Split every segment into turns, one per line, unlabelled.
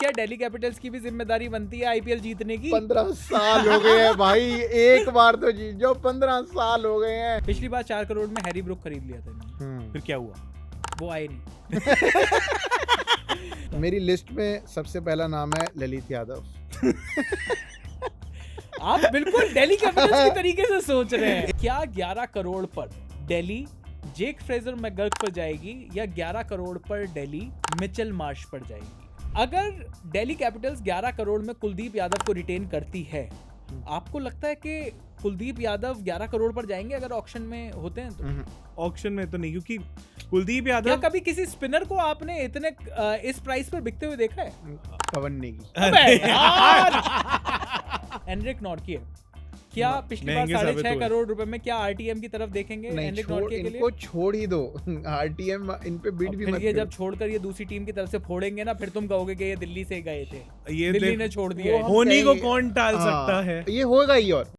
क्या दिल्ली कैपिटल्स की भी जिम्मेदारी बनती है आईपीएल जीतने की?
15 साल हो गए हैं भाई, एक बार तो जीत जाओ, 15 साल हो गए हैं।
पिछली बार 4 करोड़ में हैरी ब्रूक खरीद लिया था इन्होंने।
फिर क्या हुआ?
वो आए नहीं।
मेरी लिस्ट में सबसे पहला नाम है ललित यादव।
आप बिल्कुल दिल्ली कैपिटल्स की तरीके से सोच रहे हैं। क्या 11 करोड़ पर दिल्ली जेक फ्रेजर मैकगर्क पर जाएगी या 11 करोड़ पर दिल्ली मिचेल मार्श पर जाएगी? अगर दिल्ली कैपिटल्स 11 करोड़ में कुलदीप यादव को रिटेन करती है, आपको लगता है कि कुलदीप यादव 11 करोड़ पर जाएंगे अगर ऑक्शन में होते हैं तो?
ऑक्शन में तो नहीं, क्योंकि कुलदीप
क्या
यादव
कभी किसी स्पिनर को आपने इतने इस प्राइस पर बिकते हुए देखा है?
पवन नेगी।
अबे यार! एनरिक नॉर्कियर क्या पिछली बार
महंगे साबित
6.5
हुए।
करोड़ रुपए में क्या आरटीएम की तरफ देखेंगे
नहीं,
एनरिक
छोड़,
नॉर्कियर के लिए?
इनको छोड़ ही दो। आरटीएम इन पे बिड
और
भी
फिर
मत
ये
करो।
जब छोड़कर ये दूसरी टीम की तरफ से फोड़ेंगे ना, फिर तुम कहोगे कि ये दिल्ली से गए थे,
ये
दिल्ली
देख-
ने छोड़ दिया
वो
है।
हम
होनी को
कहेंगे-
कौन टाल
हाँ,
सकता है?
ये होगा ही। और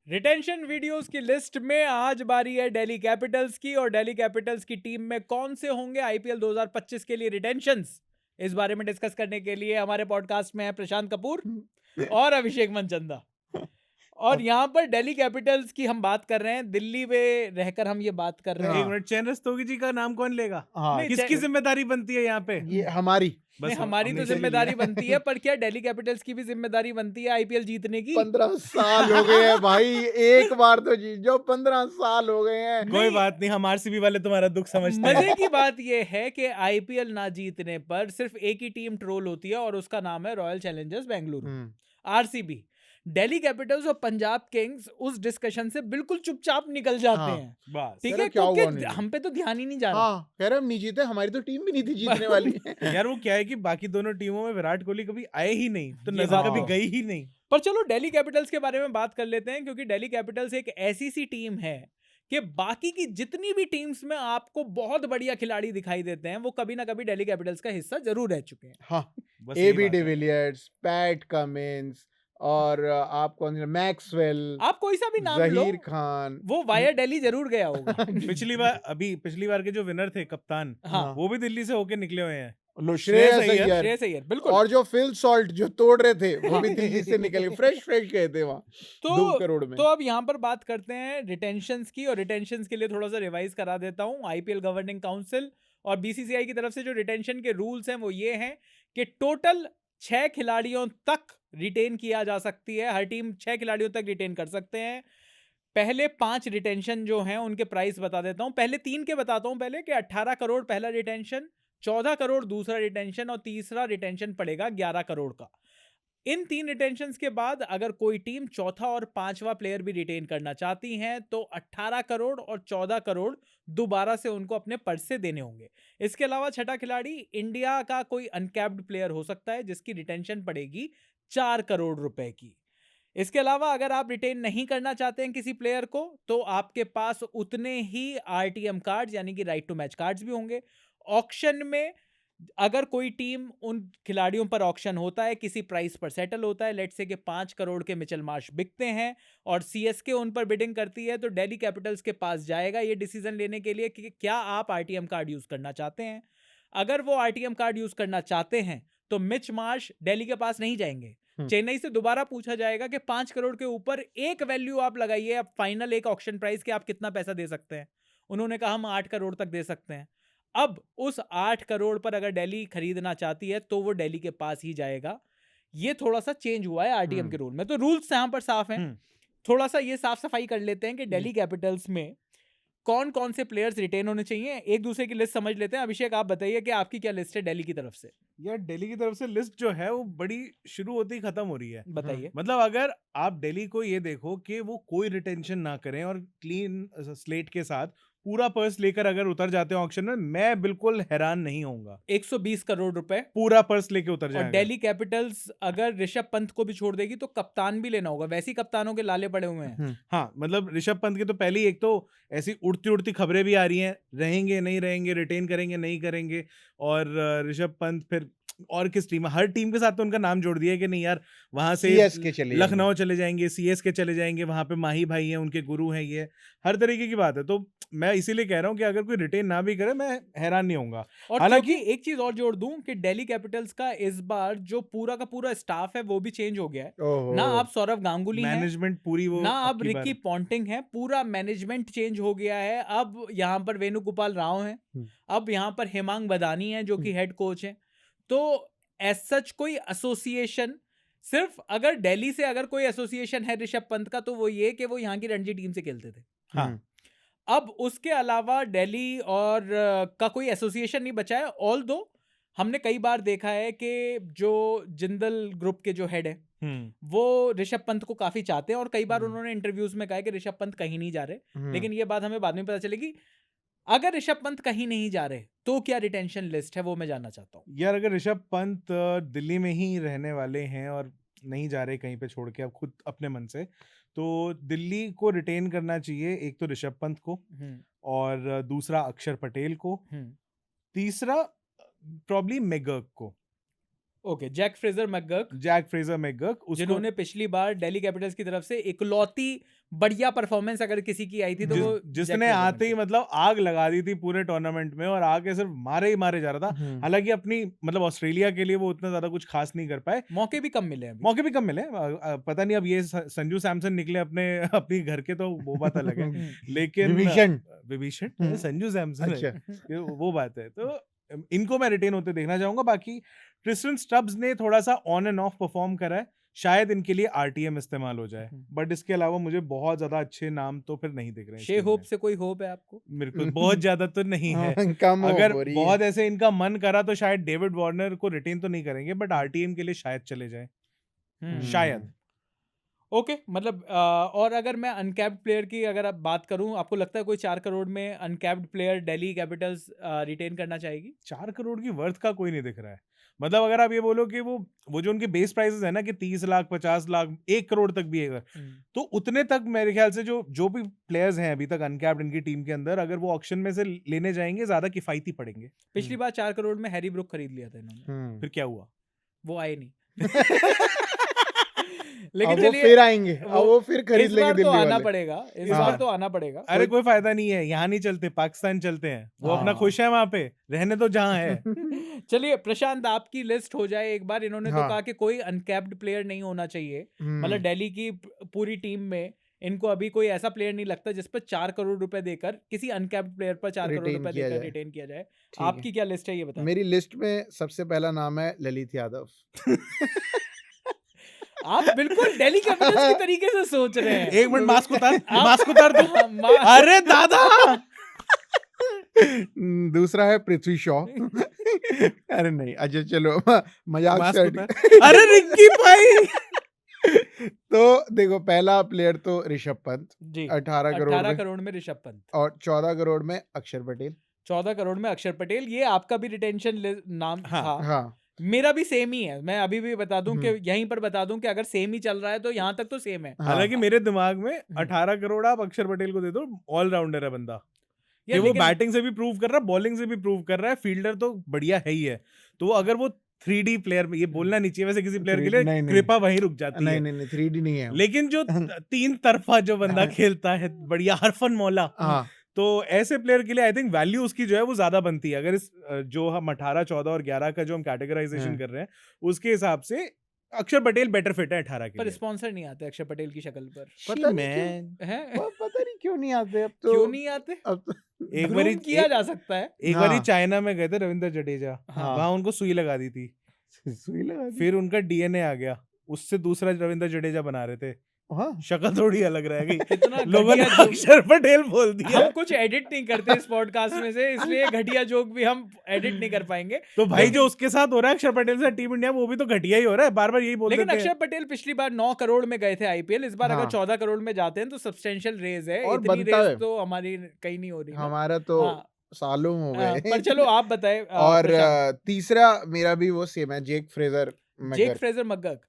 रिटेंशन वीडियोस की लिस्ट में आज बारी है दिल्ली कैपिटल्स की, और दिल्ली कैपिटल्स की टीम में कौन से होंगे आईपीएल 2025 के लिए रिटेंशंस, इस बारे में डिस्कस करने के लिए हमारे पॉडकास्ट में है प्रशांत कपूर और अभिषेक मनचंदा। और यहाँ पर दिल्ली कैपिटल्स की हम बात कर रहे हैं, दिल्ली में रहकर हम ये बात कर रहे
एक
हैं।
मिनट, चैन रस्तोगी जी का नाम कौन लेगा?
हाँ,
नहीं,
किसकी जिम्मेदारी बनती है यहाँ पे?
ये हमारी
नहीं, हमारी तो
हमने चली
जिम्मेदारी
लिया।
बनती है, पर क्या दिल्ली कैपिटल्स की भी जिम्मेदारी बनती है आईपीएल जीतने की?
15 साल हो गए हैं भाई, एक बार तो जीत जाओ, 15 साल हो गए हैं।
कोई बात नहीं, हम आरसीबी वाले तुम्हारा दुख समझते हैं।
मजे की बात यह है कि आईपीएल ना जीतने पर सिर्फ एक ही टीम ट्रोल होती है और उसका नाम है royal Challengers Bengaluru, RCB. Delhi Capitals और पंजाब किंग्स उस डिस्कशन से बिल्कुल चुपचाप निकल जाते
हाँ।
हैं।
बस
ठीक
अरे
है,
क्या हुआ
क्योंकि
उन्हें?
हम पे तो ध्यान ही नहीं जा रहा।
हाँ, कह रहे हम नहीं जीते, हमारी तो टीम भी नहीं थी जीतने वाली।
यार, वो क्या है कि बाकी दोनों टीमों में विराट कोहली कभी आए ही नहीं, तो
ये
नजर
बात
कभी
है।
गई ही नहीं।
पर चलो दिल्ली कैपिटल्स के बारे में बात कर लेते हैं, क्योंकि दिल्ली कैपिटल्स एक ऐसी सी टीम है कि बाकी की जितनी भी टीम्स में आपको बहुत बढ़िया खिलाड़ी दिखाई देते हैं, वो कभी ना कभी दिल्ली कैपिटल्स का हिस्सा जरूर रह चुके हैं।
हाँ,
बस यही
एबी
बात है।
डिविलियर्स, पैट कमिंस और आप कौन से, मैक्सवेल,
आप कोई सा भी नाम लो,
जहीर खान।
वो वाया दिल्ली जरूर गया होगा।
पिछली बार के जो विनर थे कप्तान,
हाँ,
वो भी दिल्ली से होके निकले हुए हैं।
लो,
श्रेयस
श्रेयस
अय्यर।
अय्यर।
श्रेयस अय्यर, बिल्कुल।
और जो फिल सॉल्ट जो तोड़ रहे थे, वो भी दिल्ली से निकल गए, फ्रेश गए थे वहाँ 2 करोड़ में।
तो अब यहाँ पर बात करते हैं रिटेंशंस की, और रिटेंशंस के लिए थोड़ा सा रिवाइज करा देता हूँ। आईपीएल गवर्निंग काउंसिल और बीसीसीआई की तरफ से जो रिटेंशन के रूल्स हैं वो ये हैं कि टोटल 6 खिलाड़ियों तक रिटेन किया जा सकती है, हर टीम 6 खिलाड़ियों तक रिटेन कर सकते हैं। पहले 5 रिटेंशन जो हैं उनके प्राइस बता देता हूं, पहले 3 के बताता हूं। पहले कि 18 करोड़ पहला रिटेंशन, 14 करोड़ दूसरा रिटेंशन, और तीसरा रिटेंशन पड़ेगा 11 करोड़ का। इन 3 रिटेंशंस के बाद अगर कोई टीम चौथा और पांचवा प्लेयर भी रिटेन करना चाहती है तो 18 करोड़ और 14 करोड़ दोबारा से उनको अपने पर्स से देने होंगे। इसके अलावा छठा खिलाड़ी इंडिया का कोई अनकैप्ड प्लेयर हो सकता है जिसकी रिटेंशन पड़ेगी 4 करोड़ रुपए की। इसके अलावा अगर आप रिटेन नहीं करना चाहते हैं किसी प्लेयर को, तो आपके पास उतने ही आरटीएम कार्ड्स यानी कि राइट टू मैच कार्ड्स भी होंगे। ऑक्शन में अगर कोई टीम उन खिलाड़ियों पर ऑक्शन होता है, किसी प्राइस पर सेटल होता है, लेट्स से कि 5 करोड़ के मिचेल मार्श बिकते हैं और सीएसके उन पर बिडिंग करती है, तो दिल्ली कैपिटल्स के पास जाएगा ये डिसीजन लेने के लिए कि क्या आप आरटीएम कार्ड यूज करना चाहते हैं। अगर वो आरटीएम कार्ड यूज करना चाहते हैं तो मिच मार्श दिल्ली के पास नहीं जाएंगे। चेन्नई से दोबारा पूछा जाएगा कि 5 करोड़ के ऊपर एक वैल्यू आप लगाइए, अब फाइनल एक ऑक्शन प्राइस कि आप कितना पैसा दे सकते हैं। उन्होंने कहा हम 8 करोड़ तक दे सकते हैं। अब उस 8 करोड़ पर अगर दिल्ली खरीदना चाहती है तो वो दिल्ली के पास ही जाएगा। ये थोड़ा सा चेंज हुआ है आरटीएम के रूल में, तो रूल्स यहां पर साफ हैं। थोड़ा सा ये साफ सफाई कर लेते हैं कि दिल्ली कैपिटल्स में कौन कौन से प्लेयर्स रिटेन होने चाहिए, एक दूसरे की लिस्ट समझ लेते हैं। अभिषेक, आप बताइए कि आपकी क्या लिस्ट है दिल्ली की तरफ से?
यार, दिल्ली की तरफ से लिस्ट जो है वो बड़ी शुरू होती ही खत्म हो रही है।
बताइए।
मतलब अगर आप दिल्ली को ये देखो कि वो कोई रिटेंशन ना करें और क्लीन स्लेट के साथ पूरा पर्स लेकर अगर उतर जाते हैं ऑक्शन में, मैं बिल्कुल हैरान नहीं होऊंगा।
120 करोड़ रुपए
पूरा पर्स लेके उतर
और
जाएगा।
दिल्ली कैपिटल्स अगर ऋषभ पंत को भी छोड़ देगी तो कप्तान भी लेना होगा, वैसे ही कप्तानों के लाले पड़े हुए हैं।
हाँ, मतलब ऋषभ पंत की तो पहले ही एक तो ऐसी उड़ती उड़ती खबरें भी आ रही हैं, रहेंगे नहीं रहेंगे, रिटेन करेंगे नहीं करेंगे, और ऋषभ पंत फिर और किस टीम, हर टीम के साथ तो उनका नाम जोड़ दिया है कि नहीं यार वहां से
CSK चले
लखनऊ चले जाएंगे, CSK चले जाएंगे, वहां पे माही भाई हैं, उनके गुरु हैं, ये हर तरीके की बात है। तो मैं इसीलिए कह रहा हूँ कि अगर कोई रिटेन ना भी करे मैं हैरान नहीं होऊंगा।
और
हालांकि
क्योंकि एक चीज और जोड़ दूं कि दिल्ली कैपिटल्स का इस बार जो पूरा का पूरा स्टाफ है वो भी चेंज हो गया है।
ओहो।
ना अब सौरव गांगुली है,
मैनेजमेंट पूरी वो
ना अब
की
रिकी पॉन्टिंग है, पूरा मैनेजमेंट चेंज हो गया है। अब यहाँ पर वेणुगोपाल राव है, अब यहाँ पर हेमांग बदानी है जो कि हेड कोच है। तो एज सच कोई एसोसिएशन, सिर्फ अगर दिल्ली से अगर कोई एसोसिएशन है ऋषभ पंत का तो वो ये कि वो यहाँ की रणजी टीम से खेलते थे।
हाँ,
अब उसके अलावा दिल्ली और का कोई एसोसिएशन नहीं बचा है। ऑल दो हमने कई बार देखा है कि जो जिंदल ग्रुप के जो हेड है वो ऋषभ पंत को काफी चाहते हैं और कई बार उन्होंने इंटरव्यूज में कहा है कि ऋषभ पंत कहीं नहीं जा रहे। लेकिन ये बात हमें बाद में पता चलेगी। अगर ऋषभ पंत कहीं नहीं जा रहे तो क्या रिटेंशन लिस्ट है, वो मैं जानना चाहता हूँ।
यार अगर ऋषभ पंत दिल्ली में ही रहने वाले हैं और नहीं जा रहे कहीं पे छोड़ के अब खुद अपने मन से, तो दिल्ली को रिटेन करना चाहिए। एक तो ऋषभ पंत को, और दूसरा अक्षर पटेल को, तीसरा प्रॉब्ली मैकगर्क को।
ओके, जैक फ्रेजर मैकगर्क, जिन्होंने पिछली बार दिल्ली कैपिटल्स की तरफ से इकलौती बढ़िया परफॉर्मेंस अगर किसी की आई थी तो वो
जिसने आते ही मतलब आग लगा दी थी पूरे टूर्नामेंट में और आगे सिर्फ मारे ही मारे जा रहा था। हालांकि अपनी मतलब ऑस्ट्रेलिया के लिए वो उतना ज्यादा कुछ खास नहीं कर पाए, मौके भी कम मिले। पता नहीं अब ये संजू सैमसन निकले अपनी घर के तो वो बात अलग है। लेकिन विभीषण संजू सैमसन वो बात है। तो इनको मैं रिटेन होते देखना चाहूंगा। बाकी ट्रिस्टन स्टब्स ने थोड़ा सा ऑन एंड ऑफ परफॉर्म करा है, शायद इनके लिए RTM इस्तेमाल हो जाए। बट इसके अलावा मुझे बहुत ज्यादा अच्छे नाम तो फिर नहीं दिख रहे हैं।
शे होप से कोई होप है आपको?
मेरे को बहुत ज्यादा तो नहीं है। अगर बहुत ऐसे इनका मन करा तो शायद डेविड वार्नर को रिटेन तो नहीं करेंगे, बट RTM के लिए शायद चले जाए, शायद।
ओके, मतलब और अगर मैं अनकैप्ड प्लेयर की अगर आप बात करूं, आपको लगता है कोई 4 करोड़ में uncapped player Delhi Capitals retain करना चाहेगी?
4 करोड़ की वर्थ का कोई नहीं दिख रहा है। मतलब अगर आप ये बोलो कि वो जो उनके बेस प्राइसेस है ना कि 30 लाख 50 लाख 1 करोड़ तक भी है, तो उतने तक मेरे ख्याल से जो भी प्लेयर्स हैं अभी तक अनकैप्ड इनकी टीम के अंदर, अगर वो ऑक्शन में से लेने जाएंगे ज्यादा किफायती पड़ेंगे।
पिछली बार 4 करोड़ में हैरी ब्रुक खरीद लिया था इन्होंने,
फिर क्या हुआ?
वो आए नहीं। लेकिन
वो फिर आएंगे, वो फिर खरीद लेंगे दिल्ली वाले।
आना पड़ेगा, इस बार तो आना पड़ेगा।
अरे कोई फायदा नहीं है, यहाँ नहीं चलते, पाकिस्तान चलते हैं। वो अपना खुश है वहां पे, रहने तो जहाँ है।
चलिए प्रशांत, आपकी लिस्ट हो जाए एक बार। इन्होंने तो कहा कि कोई अनकैप्ड प्लेयर नहीं होना चाहिए। मतलब दिल्ली की पूरी टीम में इनको अभी कोई ऐसा प्लेयर नहीं लगता जिस पर 4 करोड़ रुपए देकर किसी अनकैप्ड प्लेयर पर 4 करोड़ रुपए देकर रिटेन किया जाए। आपकी क्या लिस्ट है ये बताएं।
मेरी लिस्ट में सबसे पहला नाम है ललित यादव।
आप बिल्कुल दिल्ली कैपिटल्स की तरीके से सोच रहे हैं।
एक मिनट, मास्क उतार दो। अरे दादा।
दूसरा है पृथ्वी शॉ। अरे नहीं, अच्छा चलो मजाक से।
अरे रिक्की भाई।
तो देखो, पहला प्लेयर तो ऋषभ पंत, 18
करोड़ में ऋषभ पंत,
और 14 करोड़ में अक्षर पटेल।
14 करोड़ में अक्षर पटेल, ये आपका भी रिटेंशन नाम था।
हाँ,
मेरा भी सेम ही है। मैं अभी भी बता दूं कि यहीं पर बता दूं कि अगर सेम ही चल रहा है तो यहाँ तक तो सेम है।
हालांकि मेरे दिमाग में 18 करोड़ आप अक्षर पटेल को दे दो, ऑलराउंडर है बंदा। ये वो बैटिंग से भी प्रूव कर रहा है, बॉलिंग से भी प्रूव कर रहा है, फील्डर तो बढ़िया है ही है। तो अगर वो 3D प्लेयर, ये बोलना नहीं चाहिए वैसे किसी प्लेयर के लिए, कृपा वहीं रुक जाती है।
नहीं 3D नहीं है।
लेकिन जो 3 तरफा जो बंदा खेलता है बढ़िया, हरफन मौला, तो ऐसे प्लेयर के लिए आई थिंक वैल्यू उसकी जो है वो ज्यादा बनती है। अगर इस जो हम 18, 14 और 11 का जो हम कैटेगराइजेशन कर रहे हैं उसके हिसाब से अक्षर पटेल बेटर फिट है 18 के
पर
लिए।
स्पॉन्सर नहीं आते अक्षर पटेल की शक्ल पर।
पता नहीं क्यों नहीं आते। अब तो
क्यों नहीं आते?
अब तो
एक बारी
किया जा सकता है।
एक बारी चाइना में गए थे रविंद्र जडेजा, वहां उनको सुई लगा दी थी। फिर उनका DNA आ गया, उससे दूसरा रविंद्र जडेजा बना रहे थे। शक्ल थोड़ी अलग रह गई।
कितना
लोगों ने अक्षर पटेल बोल दिया।
हम कुछ एडिट नहीं करते इस पॉडकास्ट में से, इसलिए घटिया जोक भी हम एडिट नहीं कर पाएंगे।
तो भाई जो उसके साथ हो रहा है अक्षर पटेल से टीम इंडिया, वो भी तो घटिया ही हो रहा है, बार बार यही बोल रहे हैं।
लेकिन अक्षर पटेल पिछली बार 9 करोड़ में गए थे IPL, इस बार अगर 14 करोड़ में जाते हैं तो सब्सटेंशियल रेज है।
और
इतनी रेज तो हमारी कहीं नहीं हो रही।
हमारा तो सालों हो गए।
पर चलो आप बताएं।
और तीसरा मेरा भी वो सेम है, जेक फ्रेजर मैकगर्क।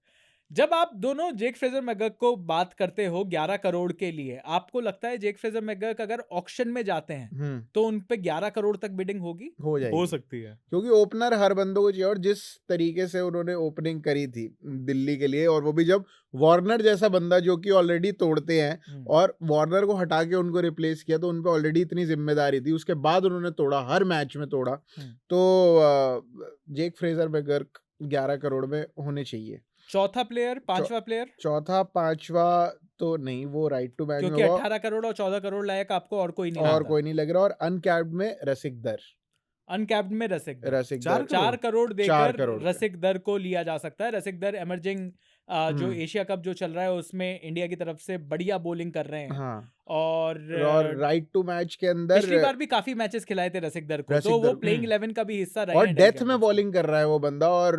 जब आप दोनों जेक फ्रेजर मैकगर्क को बात करते हो 11 करोड़ के लिए, आपको लगता है जेक फ्रेजर मैकगर्क अगर ऑक्शन में जाते हैं तो उन पे 11 करोड़ तक बिडिंग होगी?
हो जाएगी,
हो सकती है,
क्योंकि ओपनर हर बंदों को चाहिए, और जिस तरीके से उन्होंने ओपनिंग करी थी दिल्ली के लिए, और वो भी जब वार्नर जैसा बंदा जो कि ऑलरेडी तोड़ते हैं और वार्नर को हटा के उनको रिप्लेस किया, तो उन पे ऑलरेडी इतनी जिम्मेदारी थी, उसके बाद उन्होंने तोड़ा, हर मैच में तोड़ा, तो जेक फ्रेजर मैकगर्क 11 करोड़ में होने चाहिए।
चौथा प्लेयर, पांचवा प्लेयर?
चौथा पांचवा तो नहीं, वो राइट टू मैच
क्योंकि 18 करोड़ और 14 करोड़ लायक आपको और कोई नहीं
और
लगता।
कोई नहीं लग रहा। और अनकैप्ड में रसिक दर,
अनकैप्ड में रसिक दर
4
4 करोड़
4
देकर
करोड़ का।
रसिक दर को लिया जा सकता है। रसिक दर एमर्जिंग जो एशिया कप जो चल रहा है उसमें इंडिया की तरफ से बढ़िया बॉलिंग कर रहे हैं।
हाँ,
और
राइट टू मैच के अंदर
पिछली बार भी काफी मैचेस खिलाए थे रसिक दर को,
रसिक
तो वो
दर,
प्लेइंग 11 का भी हिस्सा रहे
और
हैं।
डेथ में बॉलिंग कर रहा है वो बंदा, और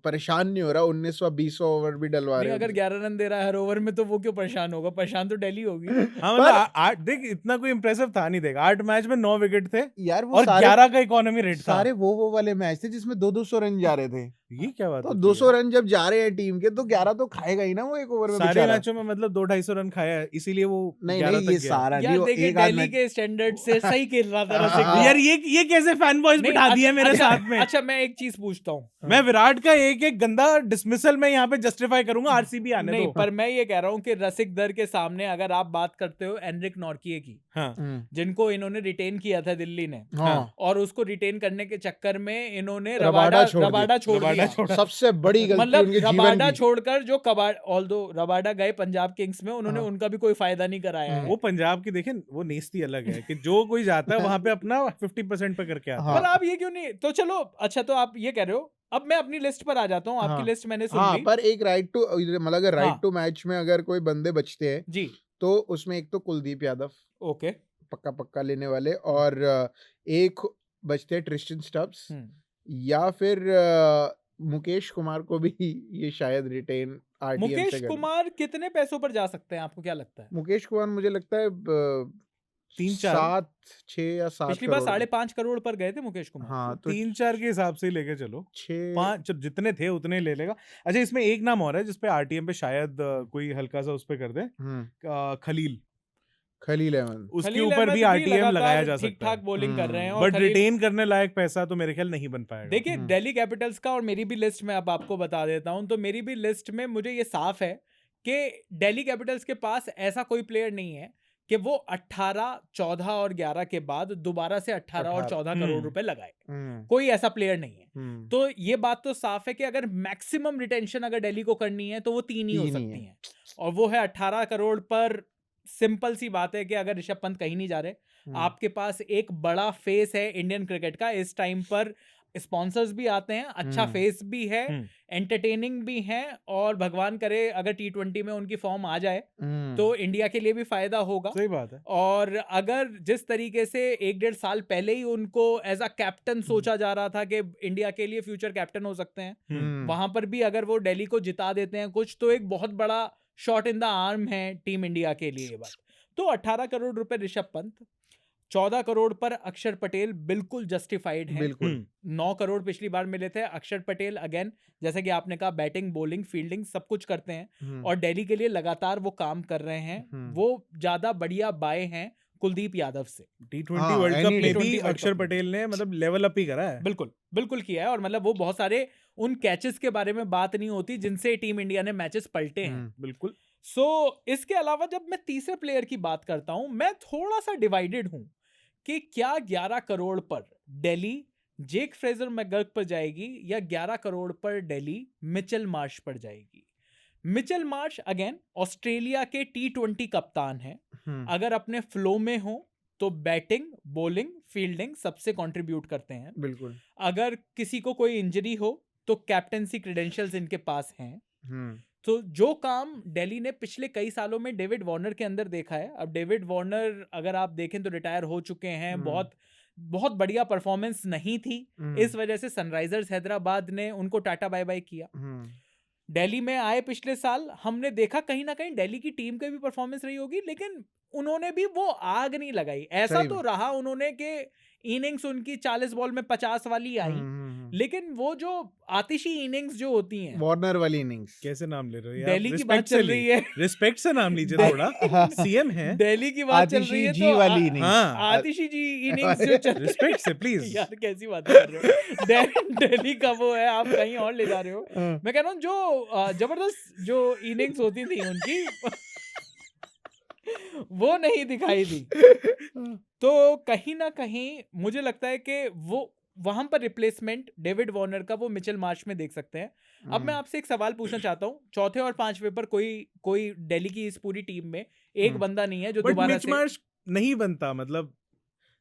परेशान नहीं हो रहा, 19वां 20वां ओवर भी डलवा
नहीं,
रहे
अगर 11 रन दे रहा है हर ओवर में तो वो क्यों परेशान होगा? परेशान तो दिल्ली होगी।
हाँ मतलब देख इतना कोई इंप्रेसिव था नहीं, देख 8 मैच में 9 विकेट थे
यार, वो
और 11 का इकोनॉमी रेट था।
सारे वो वाले मैच थे जिसमें 200 रन जा रहे थे।
ये क्या बात
तो 200 रन जब जा रहे हैं टीम के, तो 11 तो खाएगा ही ना वो एक ओवर में
सारे
बेचारा।
मैचों में मतलब 200-250 रन खाया है, इसीलिए वो
नहीं
11
नहीं,
तक
ये
गया।
सारा
यार
नहीं,
देखिए
एक आध
दिल्ली
मैच
के स्टैंडर्ड से सही खेल रहा था रसिक
हाँ,
दर।
यार ये कैसे फैन बॉयज
नहीं,
बिठा दिए मेरे
अच्छा,
साथ में।
अच्छा मैं एक चीज पूछता हूँ,
मैं विराट का एक गंदा डिसमिसल में यहाँ पे जस्टिफाई करूंगा, आरसीबी आने
नहीं
दो।
पर मैं ये कह रहा हूँ कि रसिक दर के सामने अगर आप बात करते हो एनरिक नॉर्किए की,
हाँ
जिनको इन्होंने रिटेन किया था दिल्ली ने,
हाँ,
और उसको रिटेन करने के चक्कर में इन्होंने
रबाडा
रबाडा छोड़
रबाडा
दिया।
सबसे बड़ी गलती
मतलब
उनके जीवन
रबाडा
की।
छोड़कर जो ऑल्दो रबाडा गए पंजाब किंग्स में, उन्होंने उनका भी कोई फायदा नहीं कराया है।
वो पंजाब की देखें, वो नेस्ती अलग है कि जो कोई जाता है वहां पे अपना 50% पे करके आता है।
पर आप ये क्यों नहीं, तो चलो अच्छा, तो आप ये कह रहे हो, अब मैं अपनी लिस्ट पर आ जाता हूँ। आपकी लिस्ट मैंने सुन ली।
पर एक राइट टू, मतलब अगर
हाँ।
राइट टू मैच में अगर कोई बंदे बचते हैं
जी,
तो उसमें एक तो कुलदीप यादव
ओके,
पक्का लेने वाले, और एक बचते हैं ट्रिस्टन स्टब्स, या फिर मुकेश कुमार को भी ये शायद रिटेन आरटीएम से
मुकेश
कर।
कुमार कितने पैसों पर जा सकते हैं, आपको क्या लगता है?
मुकेश कुमार मुझे लगता है
3-4
6 या 7
पिछली बार 5.5 करोड़ पर गए थे मुकेश कुमार।
हाँ, तो
3-4 के हिसाब से ही लेके चलो,
6
5 जितने थे उतने ही ले लेगा। अच्छा इसमें एक नाम और है जिसपे आरटीएम पे शायद कोई हल्का सा उस पे कर दे,
खलील अहमद।
उसके
खलील
ऊपर
अहमद
भी आरटीएम
लगातार
लगाया जा
ठीक
सकता है,
ठाक बॉलिंग कर रहे हैं, और
बट रिटेन करने लायक पैसा तो मेरे ख्याल नहीं बन पाएगा।
देखिए दिल्ली कैपिटल्स का, और मेरी भी लिस्ट में अब आपको बता देता हूं, तो मेरी भी लिस्ट में मुझे ये साफ है कि दिल्ली कैपिटल्स के पास ऐसा कोई प्लेयर नहीं है कि वो 18, 14 और 11 के बाद दोबारा से 18 और 14 करोड़ रुपए लगाए। कोई ऐसा प्लेयर नहीं है। तो ये बात तो साफ है कि अगर मैक्सिमम रिटेंशन अगर दिल्ली को करनी है तो वो 3 ही हो सकती हैं, और वो है 18 करोड़ पर। सिंपल सी बात है कि अगर ऋषभ पंत कहीं नहीं जा रहे, आपके पास एक बड़ा फेस है इंडियन क्रिकेट का इस टाइम पर, स्पॉन्सर्स भी आते हैं, अच्छा फेस भी है, एंटरटेनिंग भी है, और भगवान करे अगर T20 में उनकी फॉर्म आ जाए तो इंडिया के लिए भी फायदा होगा।
सही बात है।
और अगर जिस तरीके से 1-1.5 साल पहले ही उनको एज अ कैप्टन सोचा जा रहा था कि इंडिया के लिए फ्यूचर कैप्टन हो सकते हैं, वहां पर भी अगर वो दिल्ली को जिता देते हैं कुछ, तो एक बहुत बड़ा शॉट इन द आर्म है टीम इंडिया के लिए ये बात। तो 18 करोड़ रुपए ऋषभ पंत, 14 करोड़ पर अक्षर पटेल बिल्कुल जस्टिफाइड है। 9 करोड़ पिछली बार मिले थे। अक्षर पटेल अगेन जैसे कि आपने कहा बैटिंग, बॉलिंग, फील्डिंग सब कुछ करते हैं, और दिल्ली के लिए लगातार वो काम कर रहे हैं। वो ज्यादा बढ़िया बाय हैं कुलदीप यादव से।
T20 वर्ल्ड कप में भी अक्षर पटेल ने मतलब लेवल अप ही करा है।
बिल्कुल किया है, और मतलब वो बहुत सारे उन कैचेस के बारे में बात नहीं होती जिनसे टीम इंडिया ने मैचेस पलटे हैं।
बिल्कुल।
सो इसके अलावा जब मैं तीसरे प्लेयर की बात करता हूं, मैं थोड़ा सा डिवाइडेड हूं कि क्या 11 करोड़ पर दिल्ली जेक फ्रेजर मैकगर्क पर जाएगी, या 11 करोड़ पर दिल्ली मिचेल मार्श पर जाएगी। मिचेल मार्श अगेन ऑस्ट्रेलिया के T20 कप्तान है। अगर अपने फ्लो में हो तो बैटिंग, बॉलिंग, फील्डिंग सबसे कंट्रीब्यूट करते हैं।
बिल्कुल।
अगर किसी को कोई इंजरी हो तो कैप्टेंसी क्रेडेंशियल्स इनके पास हैं। तो जो काम दिल्ली ने पिछले कई सालों में डेविड वार्नर के अंदर देखा है, अब डेविड वार्नर अगर आप देखें तो रिटायर हो चुके हैं, बहुत बढ़िया परफॉर्मेंस नहीं थी, इस वजह से सनराइजर्स हैदराबाद ने उनको टाटा बाय बाय किया। दिल्ली में आए पिछले साल, हमने देखा कहीं ना कहीं दिल्ली की टीम की भी परफॉर्मेंस रही होगी, लेकिन उन्होंने भी वो आग नहीं लगाई। ऐसा
सही
तो
में।
रहा उन्होंने कि इनिंग्स उनकी 40 बॉल में 50 वाली आई, लेकिन वो जो आतिशी इनिंग्स जो होती हैं,
वार्नर वाली इनिंग्स।
कैसे नाम ले रहे हो यार?
दिल्ली की
रिस्पेक्ट
बात
से
चल रही है,
रिस्पेक्ट से नाम लीजिए थोड़ा। सीएम है।
दिल्ली की बात चल रही
आतिशी
है
जी
तो
वाली इनिंग्स।
हाँ,
आतिशी जी इनिंग्स जो चल
रिस्पेक्ट से प्लीज।
यार कैसी बातें कर रहे हो? दिल्ली का वो है, आप कहीं और ले जा रहे हो।
हाँ।
मैं कह रहा हूँ जो जबरदस्त जो इनिंग्स होती थी उनकी वो नहीं दिखाई दी। तो कहीं ना कहीं मुझे लगता है कि वो वहां पर रिप्लेसमेंट डेविड वार्नर का वो मिचेल मार्श में देख सकते हैं। अब मैं आपसे एक सवाल पूछना चाहता हूँ, चौथे और पांचवे पर कोई दिल्ली की इस पूरी टीम में एक बंदा नहीं है जो
बट
दोबारा
मिच
से
मार्श नहीं बनता, मतलब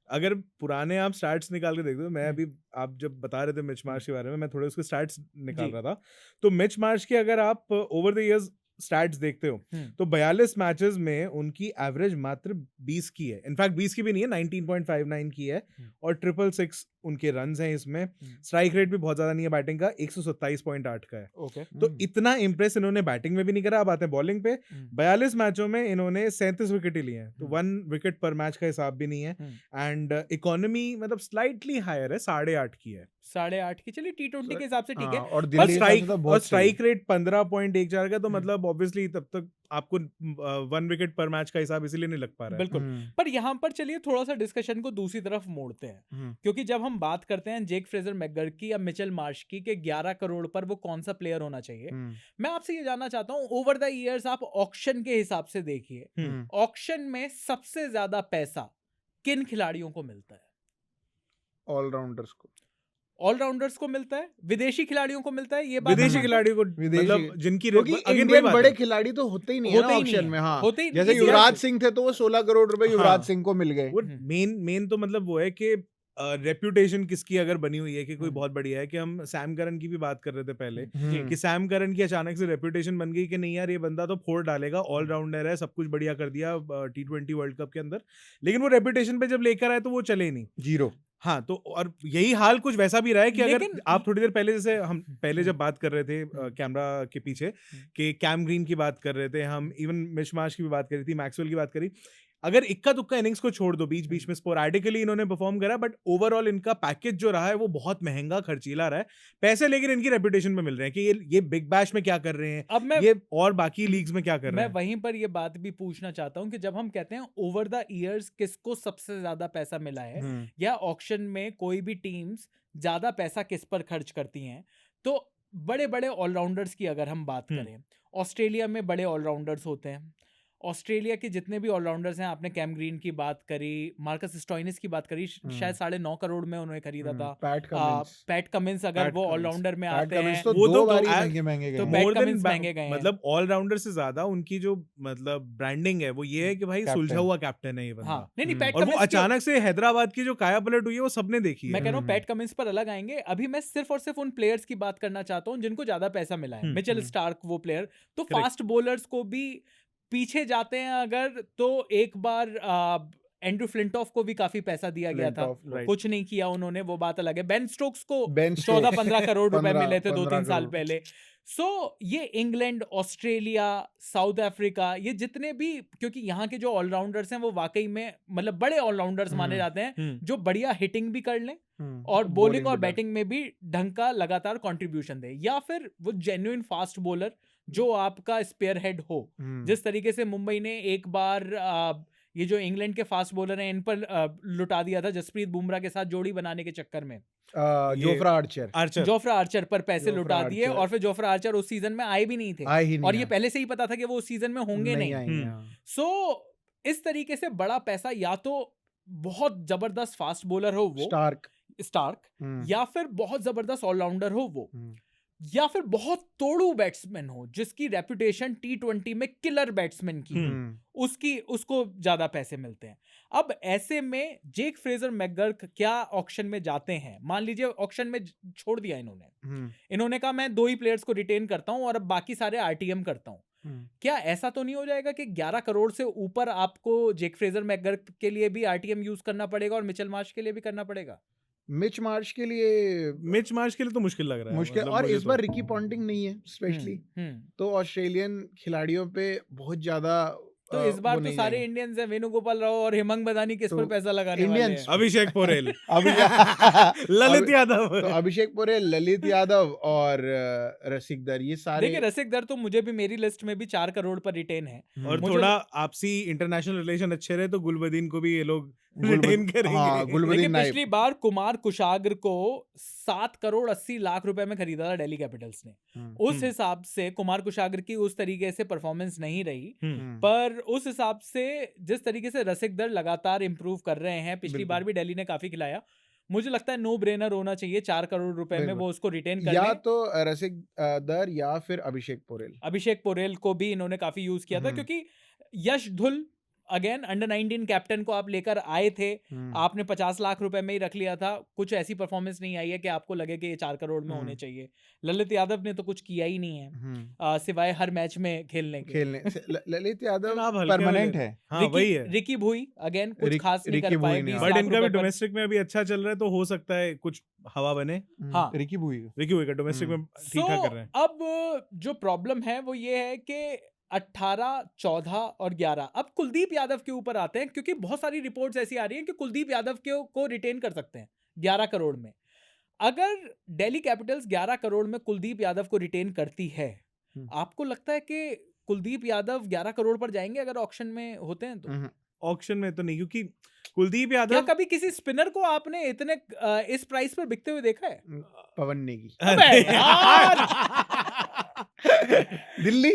अगर पुराने आप स्टैट्स निकाल के देखते हो, मैं अभी आप जब बता रहे थे मिच मार्श के बारे में, मैं थोड़े उसके स्टैट्स निकाल
जी।
रहा था, तो मिच मार्श के अगर आप ओवर द इयर्स स्टैट्स देखते हो तो 42 मैचेस में उनकी एवरेज मात्र 20 की है। इनफैक्ट 20 की भी नहीं है, 19.59 की है, और 666 उनके रन्स हैं इसमें। स्ट्राइक रेट भी बहुत ज्यादा नहीं है बैटिंग का, 127.8 का है।
ओके।
तो इतना इंप्रेस इन्होंने बैटिंग में भी नहीं करा। अब आते हैं बॉलिंग पे। 42 मैचों में इन्होंने 37 विकेट ही लिए हैं, तो 1 विकेट पर मैच का हिसाब भी नहीं है। एंड इकोनॉमी मतलब स्लाइटली हायर है, 8.5 की है।
8.5 की, चलिए T20 के हिसाब से ठीक है।
और
और
दिल्ली के हिसाब से तो
और
बहुत सही है।
स्ट्राइक रेट 15.14 का, तो मतलब ऑब्वियसली तब तक आपको 1 विकेट पर मैच का हिसाब इसीलिए नहीं लग पा रहा है।
बिल्कुल। पर यहाँ पर चलिए थोड़ा सा डिस्कशन को दूसरी तरफ मोड़ते हैं, क्योंकि जब हम बात करते हैं जेक फ्रेजर मैकगर्क की या मिचेल मार्श की कि 11 करोड़ पर वो कौन सा प्लेयर होना चाहिए, मैं आपसे ये जानना चाहता हूँ, ओवर द इयर्स आप ऑक्शन के हिसाब से देखिए, ऑक्शन में सबसे ज्यादा पैसा किन खिलाड़ियों को मिलता है?
ऑलराउंडर्स को,
ऑलराउंडर्स को मिलता है, विदेशी खिलाड़ियों को मिलता है, ये बात
विदेशी
हम-
खिलाड़ियों को,
विदेशी-
मतलब जिनकी
क्योंकि
again वही
इंडियन
बात
बड़े
है।
खिलाड़ी तो होते ही नहीं है
होते
ना
ही नहीं
ऑक्शन
है,
में। हाँ,
होते ही
जैसे
इसी
युवराज
वजह से-
सिंह थे तो वो 16 करोड़ रुपए युवराज
हाँ।
सिंह को मिल गए।
वो मेन तो मतलब वो है कि रेप्यूटेशन किसकी अगर बनी हुई है कि कोई बहुत बढ़िया है, कि हम सैम करन की भी बात कर रहे थे पहले, कि सैम करन की अचानक से रेप्यूटेशन बन गई कि नहीं यार ये बंदा तो फोड़ डालेगा, ऑलराउंडर है, सब कुछ बढ़िया कर दिया T20 वर्ल्ड कप के अंदर, लेकिन वो रेप्यूटेशन पे जब लेकर आए तो वो चले ही नहीं।
0।
हाँ, तो और यही हाल कुछ वैसा भी रहा है कि अगर
लेकिन-
आप थोड़ी देर पहले, जैसे हम पहले जब बात कर रहे थे कैमरा के पीछे कि कैम ग्रीन की बात कर रहे थे हम, इवन मिच मार्श की भी बात करी थी, मैक्सवेल की बात करी, अगर इक्का दुक्का इनिंग्स को छोड़ दो, बीच बीच में स्पोरैडिकली इन्होंने परफॉर्म करा, बट ओवरऑल इनका पैकेज जो रहा है वो बहुत महंगा खर्चीला रहा है। पैसे लेकिन इनकी रेपुटेशन पे मिल रहे हैं कि ये बिग बैश में क्या कर रहे हैं,
अब मैं
ये और बाकी लीग्स में क्या कर रहे
मैं
हैं।
वहीं पर ये बात भी पूछना चाहता हूं कि जब हम कहते हैं ओवर द इयर्स किसको सबसे ज्यादा पैसा मिला है, या ऑक्शन में कोई भी टीम्स ज्यादा पैसा किस पर खर्च करती हैं, तो बड़े बड़े ऑलराउंडर्स की अगर हम बात करें, ऑस्ट्रेलिया में बड़े ऑलराउंडर्स होते हैं। ऑस्ट्रेलिया के जितने भी ऑलराउंडर्स हैं, आपने कैम ग्रीन की बात करी, मार्कस स्टोइनिस की बात करी, शायद 9.5 करोड़ में उन्होंने खरीदा था। पैट कमिंस अगर वो ऑलराउंडर में आते हैं
तो
वो
दो
तो
बार ही
as-
महंगे महंगे
तो
गए।
पैट
More than
कमिंस महंगे गए हैं।
मतलब ऑलराउंडर से ज्यादा उनकी जो मतलब ब्रांडिंग है वो ये है कि भाई
कैप्टन।
सुलझा हुआ कैप्टन है ये बंदा।
हाँ, नहीं पैट
और वो
कमिंस की-
अचानक से हैदराबाद की जो काया पलट हुई है वो सबने देखी
मैं
है।
कह रहा हूँ पैट कमिंस पर अलग आएंगे। अभी मैं सिर्फ और सिर्फ उन प्लेयर्स की बात करना चाहता हूँ जिनको ज्यादा पैसा मिला है। मिचेल स्टार्क वो प्लेयर, तो
Correct.
फास्ट बॉलर्स को भी पीछे जाते हैं अगर, तो एक बार एंड्रू फ्लिंटॉफ को भी काफी पैसा दिया गया था,
right.
कुछ नहीं किया उन्होंने, वो बात अलग है। बेन स्टोक्स को
बेन
14-15 करोड़ रुपए
15
मिले थे 2-3 साल
करोड़।
पहले। सो ये इंग्लैंड, ऑस्ट्रेलिया, साउथ अफ्रीका, ये जितने भी, क्योंकि यहाँ के जो ऑलराउंडर्स हैं वो वाकई में मतलब बड़े ऑलराउंडर्स माने जाते हैं, जो बढ़िया हिटिंग भी कर लें और बॉलिंग और बैटिंग में भी ढंग का लगातार कंट्रीब्यूशन दे, या फिर वो जेन्युइन फास्ट बॉलर जो आपका स्पेयर हेड हो। जिस तरीके से मुंबई ने एक बार ये जो इंग्लैंड के फास्ट बॉलर हैं इन पर लुटा दिया था जसप्रीत बुमराह के साथ जोड़ी बनाने के चक्कर में,
जोफ्रा आर्चर
जोफ्रा आर्चर पर पैसे
जोफ्रा
लुटा दिए,
आर्चर।
और फिर जोफ्रा आर्चर उस सीजन में आए भी नहीं थे,
आए ही नहीं
और ये
आए।
पहले से ही पता था कि वो उस सीजन में होंगे नहीं।
आएंगे, हाँ।
सो इस तरीके से बड़ा पैसा, या तो बहुत जबरदस्त फास्ट बॉलर हो वो स्टार्क, या फिर बहुत जबरदस्त ऑलराउंडर हो वो, या फिर बहुत तोड़ू बैट्समैन हो जिसकी रेपुटेशन T20 में किलर बैट्समैन की हो, उसको ज्यादा पैसे मिलते हैं। अब ऐसे में जेक फ्रेजर मैकगर्क क्या ऑक्शन में जाते हैं? मान लीजिए ऑक्शन में छोड़ दिया इन्होंने कहा मैं 2 ही प्लेयर्स को रिटेन करता हूं और अब बाकी सारे RTM करता हूं। क्या ऐसा तो नहीं हो जाएगा कि 11 करोड़ से ऊपर आपको जेक फ्रेजर मैकगर्क के लिए भी RTM यूज करना पड़ेगा और मिचेल मार्श के लिए भी करना पड़ेगा?
मिच मार्श के लिए
तो मुश्किल लग रहा है,
मुश्किल,
मतलब
और
मुझे
इस
तो।
बार रिकी पॉन्टिंग नहीं है स्पेशली, तो ऑस्ट्रेलियन खिलाड़ियों पे बहुत ज्यादा
तो इस बार तो सारे इंडियंस हैं, वेणुगोपाल राव और हेमंत मदानी किस पर पैसा लगाने वाले हैं?
अभिषेक पोरेल, ललित यादव।
तो अभिषेक पोरेल, ललित यादव और रसिक दर, ये सारे।
देखिए रसिक दर तो मुझे भी, मेरी लिस्ट में भी 4 करोड़ पर रिटेन है।
और थोड़ा आपसी इंटरनेशनल रिलेशन अच्छे रहे तो गुलबदीन को भी ये लोग रिटेन करेंगे।
हाँ, गुलबदीन नाइब।
पिछली बार कुमार कुशाग्र को 7 करोड़ 80 लाख रुपए में खरीदा था दिल्ली कैपिटल्स ने। उस हिसाब से कुमार कुशाग्र की उस तरीके से परफॉर्मेंस नहीं रही, पर उस हिसाब से जिस तरीके से रसिक दर लगातार इंप्रूव कर रहे हैं, पिछली बार भी दिल्ली ने काफी खिलाया, मुझे लगता है नो ब्रेनर होना चाहिए 4 करोड़ रुपए में वो उसको रिटेन कर
या तो रसिक दर या फिर अभिषेक पोरेल।
अभिषेक पोरेल को भी इन्होंने काफी यूज किया था, क्योंकि यश धुल अगेन अंडर 19 कैप्टन को आप लेकर आए थे, आपने 50 लाख रुपए में ही रख लिया था, कुछ ऐसी परफॉर्मेंस नहीं आई है कि आपको लगे कि ये 4 करोड़ में होने चाहिए। ललित यादव ने तो कुछ किया ही नहीं है सिवाय हर मैच में खेलने के।
ललित यादव परमानेंट है।
हाँ, वही है।
रिकी भुई अगेन कुछ खास नहीं कर पाए,
बट इनका भी डोमेस्टिक में अभी अच्छा चल रहा है, तो हो सकता है कुछ हवा बने।
हाँ,
रिकी भुई
का डोमेस्टिक में ठीक ठाक कर रहे हैं।
अब जो प्रॉब्लम है वो ये है कि 18, 14 और 11 अब कुलदीप यादव के ऊपर आते हैं, क्योंकि बहुत सारी रिपोर्ट्स ऐसी आ रही हैं कि कुलदीप यादव को रिटेन कर सकते हैं 11 करोड़ में। अगर दिल्ली कैपिटल्स 11 करोड़ में कुलदीप यादव को रिटेन करती है, आपको लगता है कि कुलदीप यादव 11 करोड़ पर जाएंगे अगर ऑक्शन में होते हैं तो?
ऑक्शन में तो नहीं, क्योंकि कुलदीप यादव,
क्या कभी किसी स्पिनर को आपने इतने इस प्राइस पर बिकते हुए देखा है?
पवन नेगी।
अबे यार!
दिल्ली,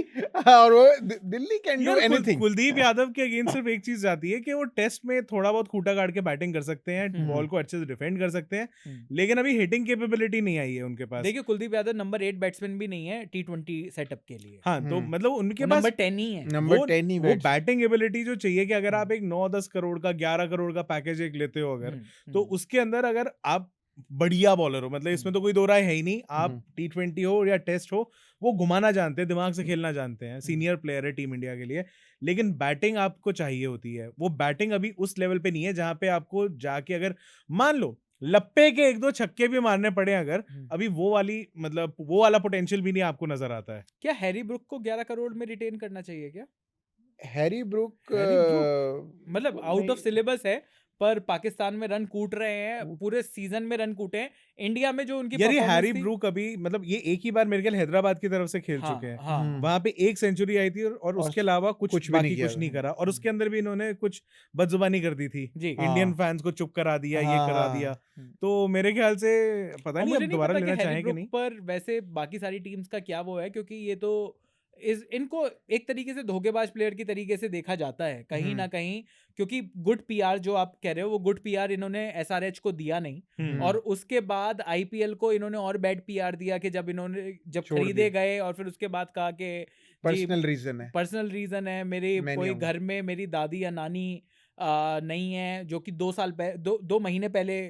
और वो Delhi can do anything.
Kuldeep Yadav के अगेंस्ट सिर्फ एक चीज जाती है कि वो टेस्ट में थोड़ा बहुत खूंटा काट के बैटिंग कर सकते हैं, बॉल को अच्छे से डिफेंड कर सकते हैं, लेकिन अभी हिटिंग कैपेबिलिटी नहीं आई है उनके पास।
देखिए कुलदीप यादव नंबर 8 बैट्समैन भी नहीं है T20 सेटअप के लिए।
हाँ, तो मतलब उनके पास
नंबर 10 ही है।
नंबर 10 ही
वो बैटिंग एबिलिटी जो चाहिए, कि अगर आप एक 9-10 करोड़ का 11 करोड़ का पैकेज एक लेते हो अगर, तो उसके अंदर अगर आप बढ़िया बॉलर हो, मतलब इसमें तो कोई दो राय है ही नहीं, आप T20 हो या टेस्ट हो, वो घुमाना जानते हैं, दिमाग से खेलना जानते हैं, सीनियर प्लेयर है टीम इंडिया के लिए, लेकिन बैटिंग आपको चाहिए होती है। वो बैटिंग अभी उस लेवल पे नहीं है जहां पे आपको जाके अगर मान लो लप्पे के 1-2 छक्के भी मारने पड़े अगर, अभी वो वाली मतलब वो वाला पोटेंशियल भी नहीं आपको नजर आता है।
क्या हैरी ब्रुक को 11 करोड़ में रिटेन करना चाहिए क्या?
हैरी ब्रुक
मतलब आउट ऑफ सिलेबस है, पर पाकिस्तान में रन कूट रहे हैं, पूरे सीजन में रन कूटे हैं। इंडिया में जो उनकी
यार हैरी ब्रूक अभी मतलब ये एक ही बार मेरे ख्याल हैदराबाद की तरफ से खेल चुके हैं, वहां पे 1 सेंचुरी आई थी और उसके अलावा कुछ नहीं करा, और उसके अंदर भी इन्होंने कुछ बदजुबानी कर दी थी, इंडियन फैंस को चुप करा दिया, ये करा दिया, तो मेरे ख्याल से पता नहीं अब दोबारा लेना चाहेंगे नहीं।
पर वैसे बाकी सारी टीम्स का क्या वो है, क्योंकि ये तो इनको एक तरीके से धोखेबाज प्लेयर की तरीके से देखा जाता है कहीं ना कहीं, क्योंकि गुड पीआर जो आप कह रहे हो वो गुड पीआर इन्होंने एसआरएच को दिया नहीं, और उसके बाद आईपीएल को इन्होंने और बैड पीआर दिया कि जब खरीदे गए और फिर उसके बाद कहा कि पर्सनल रीजन है, मेरे कोई घर में मेरी दादी या नानी नहीं है, जो कि 2 महीने पहले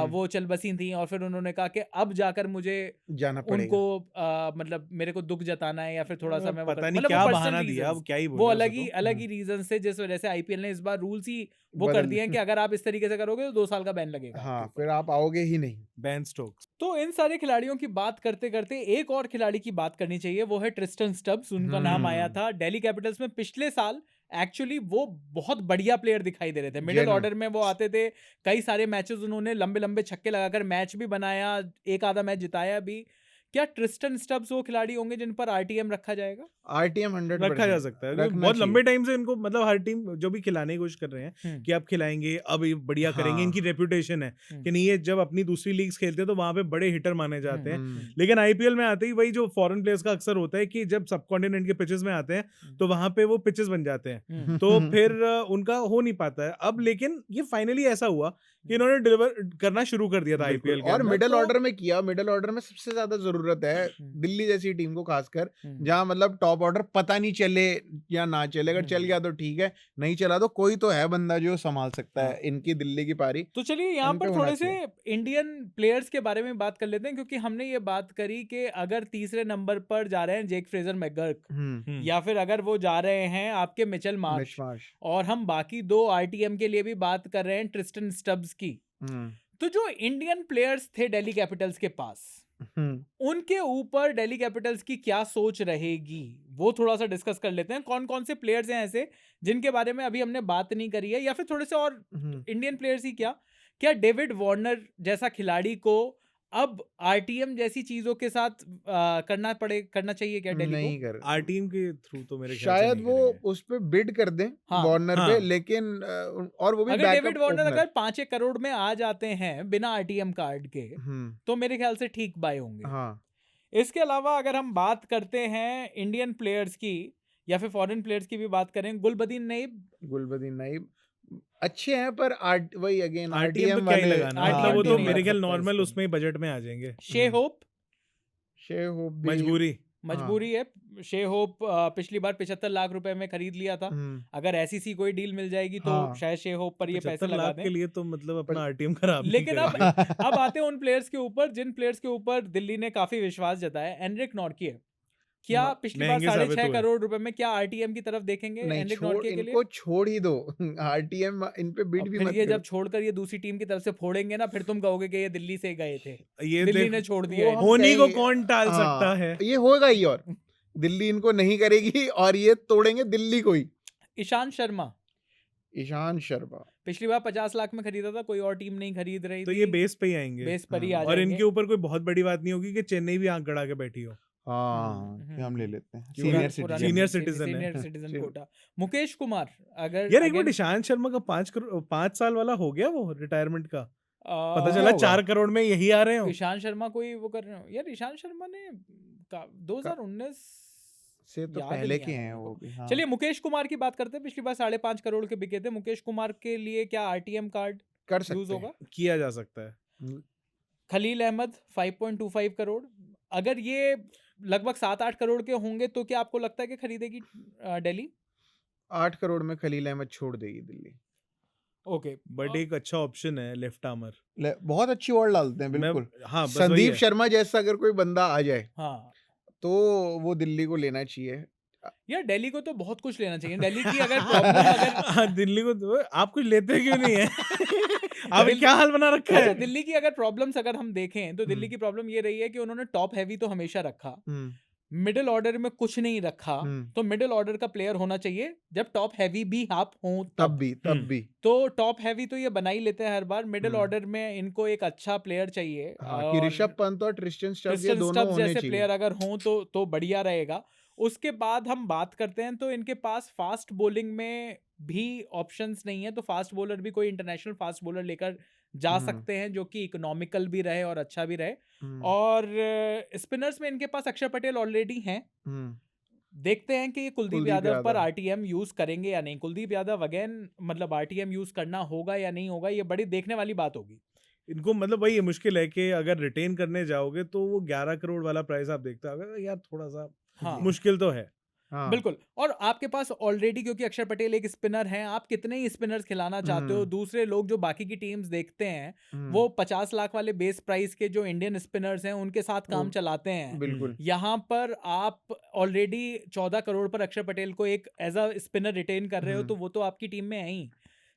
वो चल बसी थी, और फिर उन्होंने कहा कि अब जाकर मुझे
जाना पड़ेगा,
उनको मतलब मेरे को दुख जताना है या फिर थोड़ा सा मैं
पता नहीं क्या बहाना दिया, अब क्या ही
वो अलग ही रीजन से, जिस वजह से आईपीएल ने इस बार रूल्स ही वो कर दिए हैं कि अगर आप इस तरीके से करोगे तो 2 साल का बैन लगेगा।
हाँ, फिर आप आओगे ही नहीं।
Ben Stokes.
तो इन सारे खिलाड़ियों की बात करते करते एक और खिलाड़ी की बात करनी चाहिए, वो है ट्रिस्टन स्टब्स। उनका नाम आया था दिल्ली कैपिटल्स में पिछले साल। एक्चुअली वो बहुत बढ़िया प्लेयर दिखाई दे रहे थे, मिडिल ऑर्डर में वो आते थे, कई सारे मैचेस उन्होंने लंबे लंबे छक्के लगाकर मैच भी बनाया, एक आधा मैच जिताया भी। क्या ट्रिस्टन स्टब्स वो खिलाड़ी होंगे जिन पर आरटीएम रखा जाएगा?
आरटीएम 100%
रखा जा सकता है, बहुत लंबे टाइम से इनको मतलब हर टीम जो भी खिलाने की कोशिश कर रहे हैं कि अब खिलाएंगे, अब ये बढ़िया करेंगे, इनकी रेपुटेशन है कि नहीं, ये जब अपनी दूसरी लीग्स खेलते हैं तो वहां पे बड़े हिटर माने जाते हैं, लेकिन आईपीएल में आते ही वही जो फॉरेन प्लेयर्स का अक्सर होता है कि जब सब कॉन्टिनेंट के पिचेस में आते हैं तो वहां पे वो पिचेस बन जाते हैं, तो फिर उनका हो नहीं पाता है अब। लेकिन ये फाइनली ऐसा हुआ कि इन्होंने डिलीवर करना शुरू कर दिया था आईपीएल के,
और मिडिल ऑर्डर में किया। मिडिल ऑर्डर में सबसे ज्यादा जरूरत है दिल्ली जैसी टीम को, खासकर जहां मतलब टॉप ऑर्डर पता नहीं चले या ना चले, अगर चल गया तो ठीक है, नहीं चला तो कोई तो है बंदा जो संभाल सकता है इनकी दिल्ली की पारी।
तो चलिए यहाँ पर थोड़े से इंडियन प्लेयर्स के बारे में बात कर लेते हैं, क्योंकि हमने ये बात करी कि अगर तीसरे नंबर पर जा रहे हैं जेक फ्रेजर मैकगर्क, या फिर अगर वो जा रहे हैं आपके मिचेल मार्श, और हम बाकी 2 आरटीएम के लिए भी बात कर रहे हैं ट्रिस्टन स्टब्स की, तो जो इंडियन प्लेयर्स थे दिल्ली कैपिटल्स के पास उनके ऊपर दिल्ली कैपिटल्स की क्या सोच रहेगी, वो थोड़ा सा डिस्कस कर लेते हैं। कौन कौन से प्लेयर्स हैं ऐसे जिनके बारे में अभी हमने बात नहीं करी है, या फिर थोड़े से और इंडियन प्लेयर्स ही क्या डेविड वार्नर जैसा खिलाड़ी को अब आरटीएम जैसी चीजों के साथ करना चाहिए क्या दिल्ली
नहीं
को?
कर
आरटीएम के थ्रू तो मेरे ख्याल से
शायद
नहीं
वो
करेंगे।
उस पे बिड कर दें
हाँ,
वार्नर पे,
हाँ।
लेकिन और वो भी
अगर डेविड
बैकअप
वार्नर
ओपनर।
अगर 5-1 करोड़ में आ जाते हैं बिना आरटीएम कार्ड के, तो मेरे ख्याल से ठीक बाय होंगे।
हाँ
इसके अलावा अगर हम बात करते हैं इंडियन प्लेयर्स की या फिर फॉरेन प्लेयर्स की भी बात करें, गुलबदीन नईब,
गुलबदीन नाइब अच्छे हैं, पर वही अगेन
आरटीएम
आरटीएम
पे क्या ही
वाले।
लगाना,
हाँ,
मतलब वो तो
RTM
मेरे ख्याल
लग सकता है
नॉर्मल
इसमें।
उसमें ही बजट में आ जाएंगे।
शे होप
शे होप भी
मजबूरी।
मजबूरी है। शे होप पिछली बार 75 लाख रुपए में खरीद लिया था। अगर ऐसी सी कोई डील मिल जाएगी तो
हाँ।
शायद शे होप पर ये पैसे
75
लगा
लाख
दें।
के लिए तो मतलब अपना आरटीएम खराब नहीं
लेकिन अब
करेंगे।
अब आते हैं उन प्लेयर्स के ऊपर जिन प्लेयर्स के ऊपर दिल्ली ने काफी विश्वास जताया। एनरिक नॉर्किए, क्या पिछली बार
महंगे साबित
6.5
हुए।
करोड़ रुपए में क्या आरटीएम की तरफ देखेंगे
नहीं,
एनरिक
छोड़
नॉर्किए के लिए?
इनको छोड़ ही दो। आरटीएम इन पे बिड
और
भी
फिर
मत
ये
करो।
जब छोड़कर ये दूसरी टीम की तरफ से फोड़ेंगे ना, फिर तुम कहोगे कि ये दिल्ली से गए थे,
ये
दिल्ली
देख,
ने छोड़ दिया
वो
है।
हम
होनी को
कहेंगे-
कौन टाल
हाँ,
सकता है।
ये होगा ही, और दिल्ली इनको नहीं करेगी और ये तोड़ेंगे दिल्ली को ही।
ईशांत शर्मा
ईशांत शर्मा
पिछली बार 50 लाख में खरीदा था, कोई और टीम नहीं खरीद रही
तो
थी।
ये बेस पे ही आएंगे।
बेस पर ही आ
और
जाएंगे।
इनके ऊपर कोई बहुत बड़ी बात नहीं होगी कि चेन्नई भी आंख गड़ा के बैठी हो।
हाँ कि हम ले लेते हैं
क्योंकि
सीनियर
पुराने
senior
सिटीजन।
citizen है।
Senior citizen
Sure.
Quota. Mukesh Kumar, अगर
यार एक मिनट,
again,
ईशांत शर्मा का 5 साल वाला हो गया वो रिटायरमेंट का, पता
आ,
चला
होगा।
4 करोड़ में यही आ रहे हो।
ईशांत शर्मा कोई वो कर रहे हो यार? ईशांत शर्मा ने 2019
से तो
याद
पहले
नहीं
के
आ रहा
हैं
मेरे
वो
को।
भी। हाँ।
चलिए मुकेश कुमार की बात करते हैं। पिछली बार 5.5 करोड़ के बिके थे। मुकेश कुमार के लिए क्या आरटीएम कार्ड
कर
यूज
सकते
होगा?
हैं।
किया जा सकता है।
खलील अहमद 5.25 करोड़, अगर ये लगभग 7-8 करोड़ के होंगे तो क्या आपको लगता है कि खरीदेगी दिल्ली?
8 करोड़ में खलील अहमद छोड़ देगी दिल्ली।
ओके,
बट एक अच्छा ऑप्शन है लेफ्ट आर्मर।
बहुत अच्छी ओवर डालते हैं बिल्कुल।
हाँ बस वही
संदीप
है।
शर्मा जैसा अगर कोई बंदा आ जाए
हाँ
तो वो दिल्ली को लेना चाहिए।
यार, दिल्ली को तो बहुत कुछ लेना चाहिए। दिल्ली की अगर प्रॉब्लम अगर
हाँ, दिल्ली को तो आप कुछ लेते क्यों नहीं है? आप
दिल्ली-
क्या हाल बना रखा
अच्छा,
है?
दिल्ली की अगर प्रॉब्लम्स अगर हम देखें तो दिल्ली की प्रॉब्लम ये रही है कि उन्होंने टॉप हैवी तो हमेशा रखा, मिडिल ऑर्डर में कुछ नहीं रखा। तो मिडिल ऑर्डर का प्लेयर होना चाहिए जब टॉप हैवी भी आप हो
तब भी
तो टॉप हैवी तो ये बना ही लेते हैं हर बार। मिडिल ऑर्डर में इनको एक अच्छा प्लेयर चाहिए।
हाँ, कि ऋषभ पंत और ट्रिस्टन स्टब्स ये
क्रिस्टन
दोनों
स्टब्स
होने
जैसे
चाहिए।
प्लेयर अगर हों तो बढ़िया रहेगा। उसके बाद हम बात करते हैं तो इनके पास फास्ट बॉलिंग में भी ऑप्शंस नहीं है, तो फास्ट बॉलर भी कोई इंटरनेशनल फास्ट बॉलर लेकर जा सकते हैं जो कि इकोनॉमिकल भी रहे और अच्छा भी रहे। और स्पिनर्स में इनके पास अक्षर पटेल ऑलरेडी हैं। देखते हैं कि ये कुलदीप यादव पर आरटीएम यूज करेंगे या नहीं। कुलदीप यादव अगेन मतलब आरटीएम यूज करना होगा या नहीं होगा, ये बड़ी देखने वाली बात होगी।
इनको मतलब वही मुश्किल है कि अगर रिटेन करने जाओगे तो वो 11 करोड़ वाला प्राइस आप देखते हो यार, थोड़ा सा
हाँ,
मुश्किल तो है।
हाँ।
बिल्कुल। और आपके पास ऑलरेडी, क्योंकि अक्षर पटेल एक स्पिनर हैं, आप कितने ही स्पिनर्स खिलाना चाहते हो? दूसरे लोग जो बाकी की टीम्स देखते हैं वो 50 लाख वाले बेस प्राइस के जो इंडियन स्पिनर्स हैं उनके साथ काम चलाते हैं।
बिल्कुल।
यहाँ पर आप ऑलरेडी 14 करोड़ पर अक्षर पटेल को एक एज अ स्पिनर रिटेन कर रहे हो, तो वो तो आपकी टीम में है ही।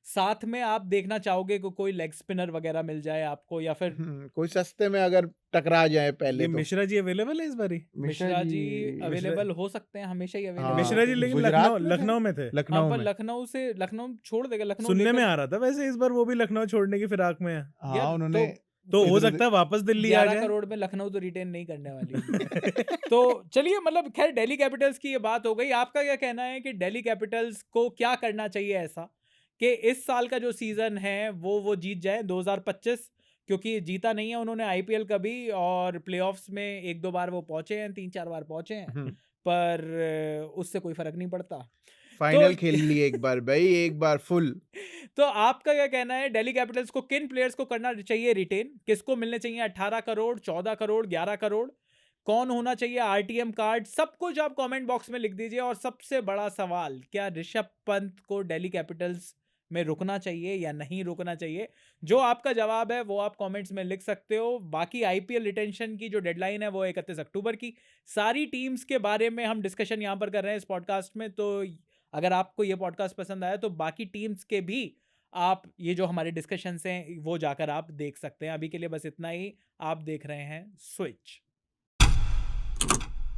साथ में आप देखना चाहोगे कि कोई लेग स्पिनर वगैरह मिल जाए आपको, या फिर
कोई सस्ते में अगर टकरा जाए पहले
ये
तो।
मिश्रा जी अवेलेबल है इस बारी?
मिश्रा जी अवेलेबल हो सकते हैं, हमेशा ही अवेलेबल।
मिश्रा जी लेकिन लखनऊ में थे।
लखनऊ में
लखनऊ छोड़ देगा। लखनऊ
सुनने में आ रहा था वैसे इस बार वो भी लखनऊ छोड़ने की फिराक में है।
हाँ, उन्होंने
तो हो सकता है वापस दिल्ली आ
11
जाए।
करोड़ में लखनऊ तो रिटेन नहीं करने वाली। तो चलिए, मतलब खैर दिल्ली कैपिटल्स की ये बात हो गई। आपका क्या कहना है कि दिल्ली कैपिटल्स को क्या करना चाहिए ऐसा कि इस साल का जो सीजन है वो जीत जाए 2025? क्योंकि जीता नहीं है उन्होंने आईपीएल कभी, और प्लेऑफ्स में 1-2 बार वो पहुंचे हैं, 3-4 बार पहुंचे हैं, पर उससे कोई फर्क नहीं पड़ता।
फाइनल खेल लिए एक बार भाई, एक बार फुल।
तो आपका क्या कहना है, दिल्ली कैपिटल्स को किन प्लेयर्स को करना चाहिए रिटेन? किसको मिलने चाहिए 18 करोड़, 14 करोड़, 11 करोड़? कौन होना चाहिए आरटीएम कार्ड? सब कुछ आप कमेंट बॉक्स में लिख दीजिए। और सबसे बड़ा सवाल, क्या ऋषभ पंत को दिल्ली कैपिटल्स में रुकना चाहिए या नहीं रुकना चाहिए? जो आपका जवाब है वो आप कमेंट्स में लिख सकते हो। बाकी आईपीएल रिटेंशन की जो डेडलाइन है वो 31 अक्टूबर की। सारी टीम्स के बारे में हम डिस्कशन यहाँ पर कर रहे हैं इस पॉडकास्ट में, तो अगर आपको ये पॉडकास्ट पसंद आया तो बाकी टीम्स के भी आप ये जो हमारे डिस्कशंस हैं वो जाकर आप देख सकते हैं। अभी के लिए बस इतना ही। आप देख रहे हैं स्विच।